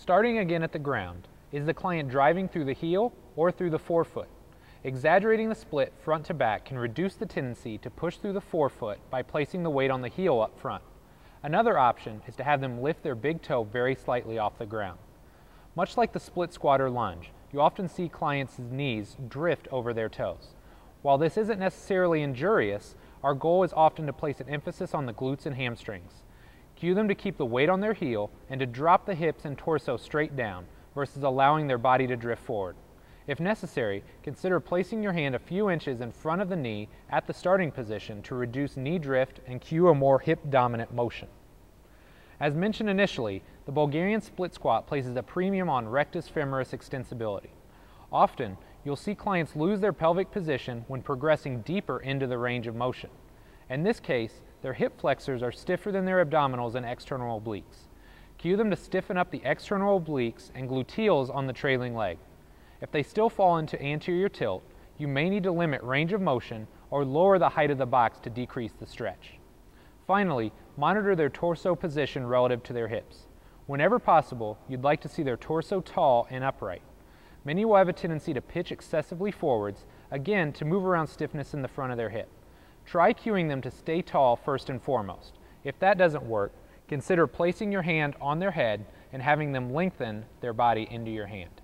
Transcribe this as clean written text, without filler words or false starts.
Starting again at the ground, is the client driving through the heel or through the forefoot? Exaggerating the split front to back can reduce the tendency to push through the forefoot by placing the weight on the heel up front. Another option is to have them lift their big toe very slightly off the ground. Much like the split squat or lunge, you often see clients' knees drift over their toes. While this isn't necessarily injurious, our goal is often to place an emphasis on the glutes and hamstrings. Cue them to keep the weight on their heel and to drop the hips and torso straight down versus allowing their body to drift forward. If necessary, consider placing your hand a few inches in front of the knee at the starting position to reduce knee drift and cue a more hip-dominant motion. As mentioned initially, the Bulgarian Split Squat places a premium on rectus femoris extensibility. Often, you'll see clients lose their pelvic position when progressing deeper into the range of motion. In this case, their hip flexors are stiffer than their abdominals and external obliques. Cue them to stiffen up the external obliques and gluteals on the trailing leg. If they still fall into anterior tilt, you may need to limit range of motion or lower the height of the box to decrease the stretch. Finally, monitor their torso position relative to their hips. Whenever possible, you'd like to see their torso tall and upright. Many will have a tendency to pitch excessively forwards, again to move around stiffness in the front of their hip. Try cueing them to stay tall first and foremost. If that doesn't work, consider placing your hand on their head and having them lengthen their body into your hand.